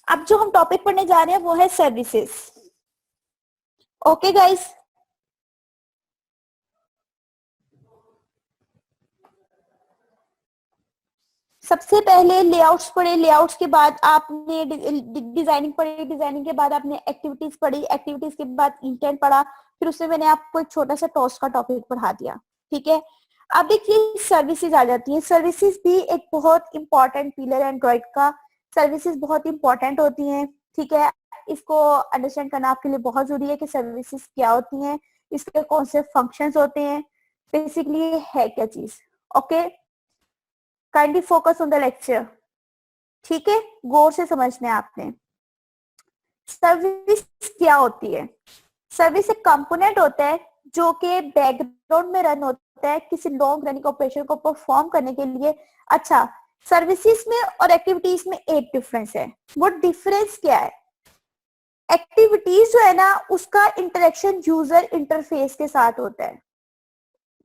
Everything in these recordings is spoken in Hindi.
अब जो हम टॉपिक पढ़ने जा रहे हैं वो है सर्विसेज। ओके गाइस, सबसे पहले लेआउट्स पढ़े, लेआउट्स के बाद आपने डिजाइनिंग पढ़ी, डिजाइनिंग के बाद आपने एक्टिविटीज पढ़ी, एक्टिविटीज के बाद इंटेंट पढ़ा, फिर उसमें मैंने आपको एक छोटा सा टॉस का टॉपिक पढ़ा दिया। ठीक है, अब देखिए सर्विसेज आ जाती है। सर्विसेज भी एक बहुत इंपॉर्टेंट पिलर है एंड्रॉइड का। सर्विसेज बहुत इंपॉर्टेंट होती हैं। ठीक है, इसको अंडरस्टैंड करना आपके लिए बहुत जरूरी है कि सर्विसेज क्या होती हैं, इसके कौन से फंक्शंस होते हैं, बेसिकली है क्या चीज। Okay, kindly focus on the lecture. ठीक है, गौर से समझना है आपने। सर्विस क्या होती है? सर्विस एक कंपोनेंट होता है जो कि बैकग्राउंड में रन होता है किसी लॉन्ग रनिंग ऑपरेशन को परफॉर्म करने के लिए। अच्छा, सर्विसेज में और एक्टिविटीज में एक डिफरेंस है। वो डिफरेंस क्या है? एक्टिविटीज जो है ना, उसका इंटरेक्शन यूजर इंटरफेस के साथ होता है।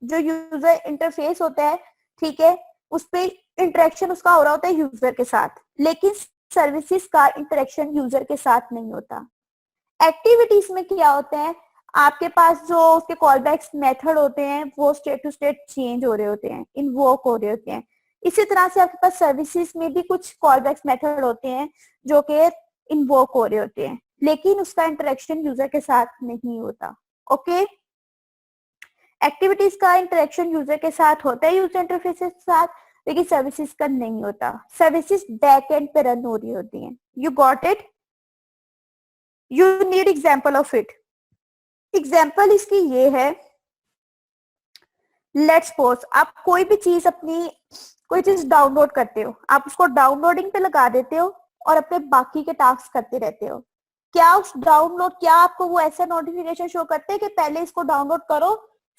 जो यूजर इंटरफेस होता है, ठीक है, उस पे इंटरेक्शन उसका हो रहा होता है यूजर के साथ, लेकिन सर्विसेज का इंटरेक्शन यूजर के साथ नहीं होता। एक्टिविटीज में क्या होता है, आपके पास जो उसके कॉल बैक्स मेथड होते हैं वो स्टेट टू स्टेट चेंज हो रहे होते हैं, इन्वोक हो रहे होते हैं। इसी तरह से आपके पास सर्विसेज में भी कुछ कॉल बैक्स मेथड होते हैं जो कि इन्वोक हो रहे होते हैं, लेकिन उसका इंटरेक्शन यूजर के साथ नहीं होता। ओके, एक्टिविटीज का इंटरेक्शन यूजर के साथ होता है, यूजर इंटरफेस के साथ, लेकिन सर्विसेज का नहीं होता। सर्विसेज बैक एंड पे रन हो रही होती हैं। You got it? You need example of it. Example इसकी ये है, लेट्स सपोज आप कोई भी चीज अपनी कोई चीज डाउनलोड करते हो, आप उसको डाउनलोडिंग पे लगा देते हो और अपने बाकी के टास्क करते रहते हो। क्या उस डाउनलोड, क्या आपको वो ऐसा नोटिफिकेशन शो करते हैं कि पहले इसको डाउनलोड करो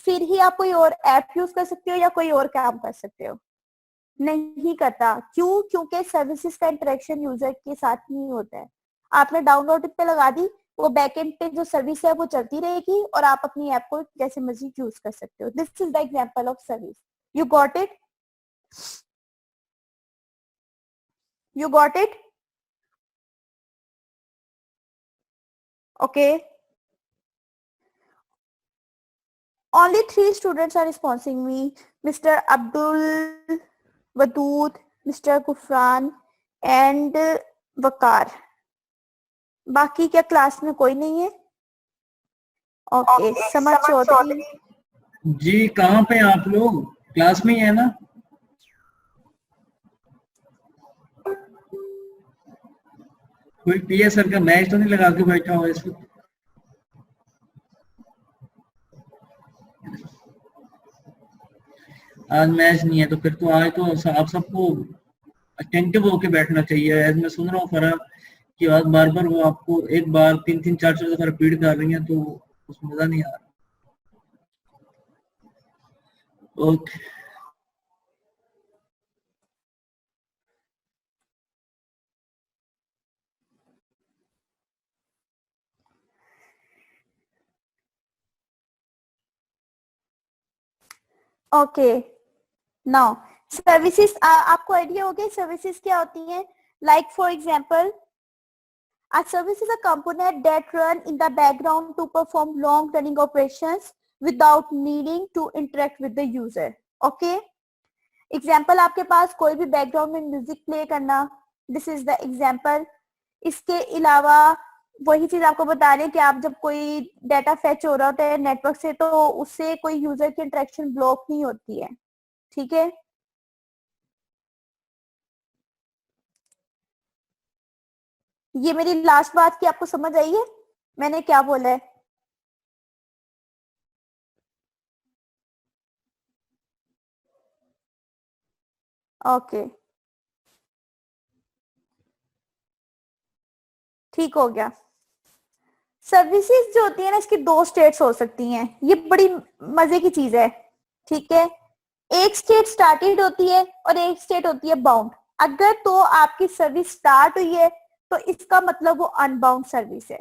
फिर ही आप कोई और ऐप यूज कर सकते हो या कोई और काम कर सकते हो? नहीं करता। क्यों? क्योंकि सर्विसेज का इंटरेक्शन यूजर के साथ नहीं होता है। आपने डाउनलोड पे लगा दी, वो बैकएंड पे जो सर्विस है वो चलती रहेगी और आप अपनी ऐप को जैसे मर्जी यूज कर सकते हो। This is the example of service. You got it? You got it? Okay, only 3 students are responding me, Mr. Abdul Wadood, Mr. Gufran and वकार। बाकी क्या क्लास में कोई नहीं है? ओके, समझ चौधरी। जी कहाँ पे आप लोग? क्लास में ही है ना? कोई पीए सर का मैच तो नहीं लगा के बैठा हुआ इस वक्त? आज मैच नहीं है तो फिर तो आज तो आप सबको अटेंटिव होके बैठना चाहिए। एज मैं सुन रहा हूँ फरहान कि आज बार बार वो आपको एक बार 3-3 4-4 दफा रिपीट कर रही है, तो उस मजा नहीं आ रहा। ओके, ओके, नाउ सर्विसेज आपको आइडिया हो गया सर्विसेज क्या होती हैं? Like for example, a service is a component that run in the background to perform long running operations without needing to interact with the user. Okay, example आपके पास कोई भी बैकग्राउंड में म्यूजिक प्ले करना, दिस इज द एग्जाम्पल। इसके अलावा वही चीज आपको बता रहे हैं कि आप जब कोई डाटा फेच हो रहा होता है नेटवर्क से तो उससे कोई यूजर की इंटरेक्शन ब्लॉक नहीं होती है। ठीक है, ये मेरी लास्ट बात की आपको समझ आई है मैंने क्या बोला है? ओके, ठीक हो गया। सर्विसेज जो होती है ना, इसकी 2 स्टेट्स हो सकती हैं। ये बड़ी मजे की चीज है। ठीक है, एक स्टेट स्टार्टेड होती है और एक स्टेट होती है बाउंड। अगर तो आपकी सर्विस स्टार्ट हुई है तो इसका मतलब वो अनबाउंड सर्विस है।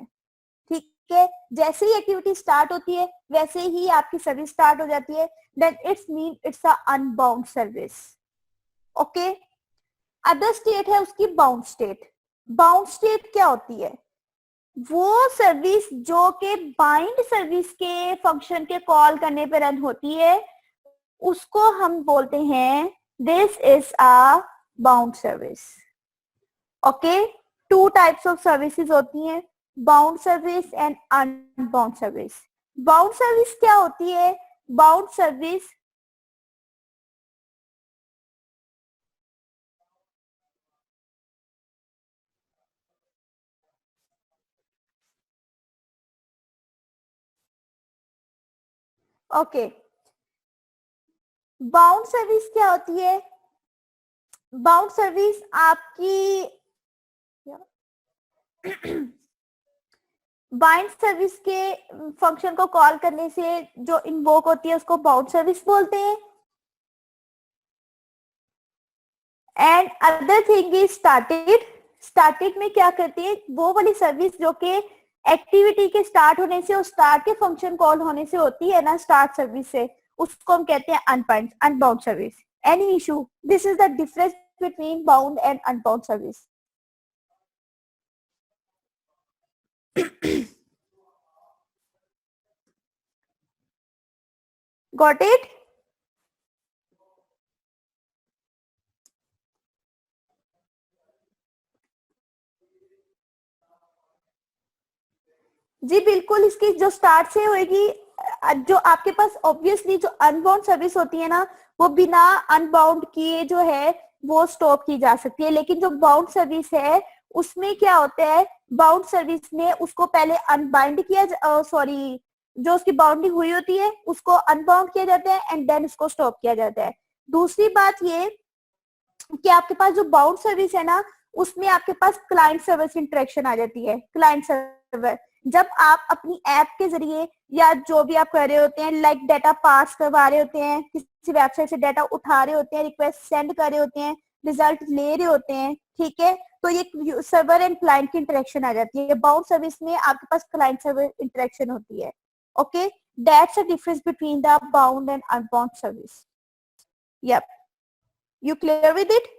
ठीक है, जैसे ही एक्टिविटी स्टार्ट होती है वैसे ही आपकी सर्विस स्टार्ट हो जाती है, then it's mean it's a unbound service. Okay, other state है उसकी बाउंड स्टेट। बाउंड स्टेट क्या होती है? वो सर्विस जो के बाइंड सर्विस के फंक्शन के कॉल करने पे रन होती है, उसको हम बोलते हैं this is a bound service. Okay, two types of services होती हैं, bound service and unbound service. Bound service क्या होती है? Bound service okay, bound service क्या होती है? बाउंड सर्विस आपकी बाइंड सर्विस के फंक्शन को कॉल करने से जो इन्वोक होती है उसको बाउंड सर्विस बोलते हैं। And other thing is started. Started में क्या करती है? वो वाली सर्विस जो कि एक्टिविटी के स्टार्ट होने से और स्टार्ट के फंक्शन कॉल होने से होती है ना, स्टार्ट सर्विस से, उसको हम कहते हैं unbound service. Any issue? This is the difference between bound and unbound service. Got it? जी बिल्कुल, इसकी जो स्टार्ट से होगी, जो आपके पास ऑब्वियसली जो अनबाउंड सर्विस होती है ना, वो बिना अनबाउंड किए जो है वो स्टॉप की जा सकती है। लेकिन जो बाउंड सर्विस है उसमें क्या होता है, बाउंड सर्विस में उसको पहले अनबाइंड किया, सॉरी, जो उसकी बाउंडिंग हुई होती है उसको अनबाउंड किया जाता है एंड देन उसको स्टॉप किया जाता है। दूसरी बात ये कि आपके पास जो बाउंड सर्विस है ना, उसमें आपके पास क्लाइंट सर्वर से इंटरेक्शन आ जाती है। क्लाइंट सर्वर, जब आप अपनी ऐप के जरिए या जो भी आप कर रहे होते हैं, लाइक डाटा पास करवा रहे होते हैं, किसी वेबसाइट से डाटा उठा रहे होते हैं, रिक्वेस्ट सेंड कर रहे होते हैं, रिजल्ट ले रहे होते हैं, ठीक है, तो ये सर्वर एंड क्लाइंट की इंटरेक्शन आ जाती है। बाउंड सर्विस में आपके पास क्लाइंट सर्वर इंटरेक्शन होती है। Okay, that's a difference between the bound and unbound service. Yup, you clear with it?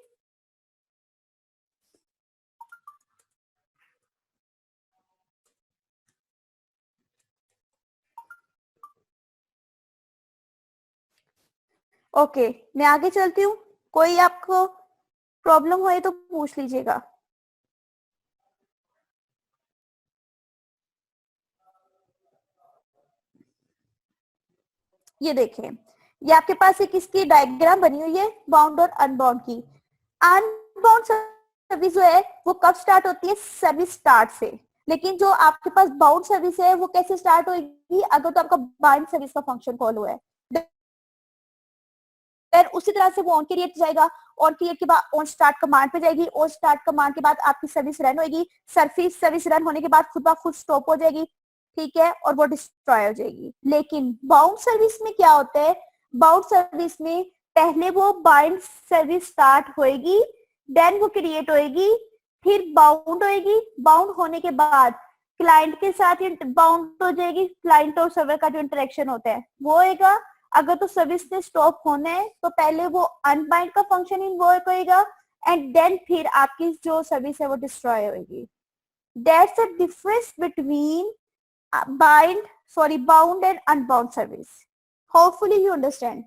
Okay, मैं आगे चलती हूँ। कोई आपको प्रॉब्लम हो तो पूछ लीजिएगा। ये देखें, ये आपके पास एक इसकी डायग्राम बनी हुई है बाउंड और अनबाउंड की। अनबाउंड सर्विस जो है वो कब स्टार्ट होती है? सर्विस स्टार्ट से। लेकिन जो आपके पास बाउंड सर्विस है वो कैसे स्टार्ट होगी? अगर तो आपका बाउंड सर्विस का फंक्शन कॉल हुआ है, फिर उसी तरह से वो ऑन क्रिएट जाएगा। ऑन क्रिएट के बाद ऑन स्टार्ट कमांड पे जाएगी। ऑन स्टार्ट कमांड के बाद आपकी सर्विस रन होगी। सर्विस रन होने के बाद खुद ब खुद स्टॉप हो जाएगी, ठीक है, और वो डिस्ट्रॉय हो जाएगी। लेकिन बाउंड सर्विस में क्या होता है? बाउंड सर्विस में पहले वो बाइंड सर्विस स्टार्ट होएगी, देन वो क्रिएट होएगी, फिर बाउंड होएगी। बाउंड होने के बाद क्लाइंट के साथ बाउंड हो जाएगी। क्लाइंट और सर्वर का जो इंटरेक्शन होता है वो होएगा। अगर तो सर्विस ने स्टॉप होना है तो पहले वो अनबाइंड का फंक्शन इन्वॉल्व होएगा एंड देन फिर आपकी जो सर्विस है वो डिस्ट्रॉय होएगी। That's the difference between bound and unbound service. Hopefully you understand,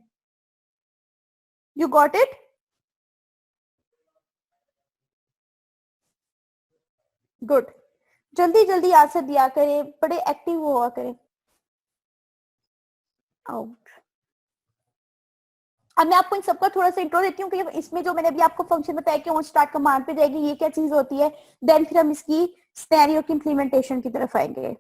you got it? Good, जल्दी जल्दी आंसर दिया करें, बड़े एक्टिव हुआ करें। आउट। अब मैं आपको इन सबका थोड़ा सा इंट्रो देती हूँ कि इसमें जो मैंने अभी आपको फंक्शन बताया कि ऑन स्टार्ट कमांड पे जाएगी, ये क्या चीज होती है। देन फिर हम इसकी सिनेरियो की इंप्लीमेंटेशन की तरफ आएंगे।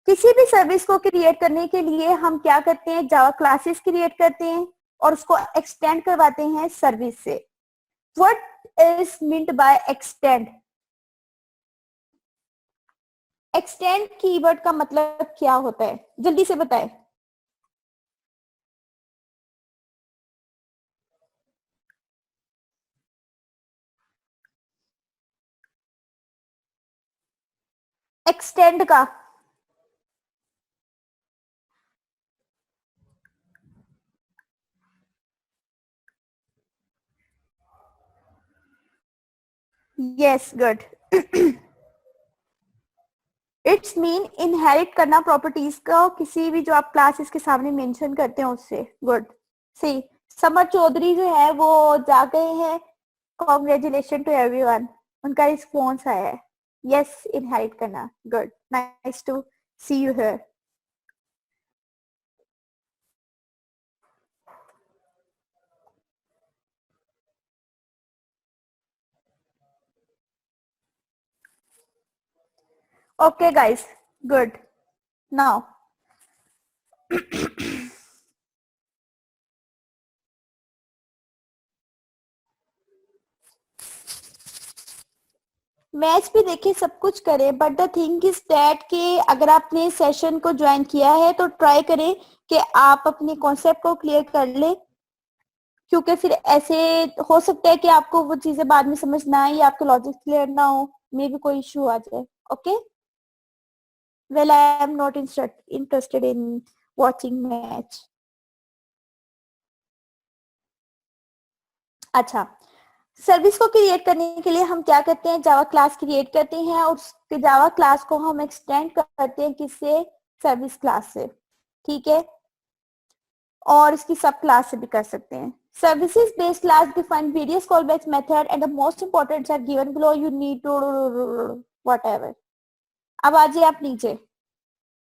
किसी भी सर्विस को क्रिएट करने के लिए हम क्या करते हैं? जावा क्लासेस क्रिएट करते हैं और उसको एक्सटेंड करवाते हैं सर्विस से। What is meant by extend? Extend keyword का मतलब क्या होता है? जल्दी से बताएं। एक्सटेंड का yes, good. It's mean inherit करना प्रॉपर्टीज का किसी भी जो आप क्लासेस के सामने मेंशन करते हैं उससे। गुड। सी समर चौधरी जो है वो जा गए हैं, कॉन्ग्रेचुलेशन टू एवरीवन, उनका रिस्पॉन्स आया है यस इनहेरिट करना। Good, nice to see you here. Okay guys, good. Now match भी देखे, सब कुछ करें, but the thing is that कि अगर आपने सेशन को ज्वाइन किया है तो ट्राई करें कि आप अपने कॉन्सेप्ट को क्लियर कर ले, क्योंकि फिर ऐसे हो सकता है कि आपको वो चीजें बाद में समझ ना आए या आपके लॉजिक क्लियर ना हो, मे भी कोई इशू आ जाए। Okay, well I am not interested in watching match. अच्छा, सर्विस को क्रिएट करने के लिए हम क्या करते हैं, जावा क्लास क्रिएट करते हैं और उसके जावा क्लास को हम एक्सटेंड करते हैं किससे, सर्विस क्लास से। ठीक है, और इसकी सब क्लास से भी कर सकते हैं। Services based class define various callbacks method and the most important are given below, you need to whatever. अब आ जाइए आप नीचे,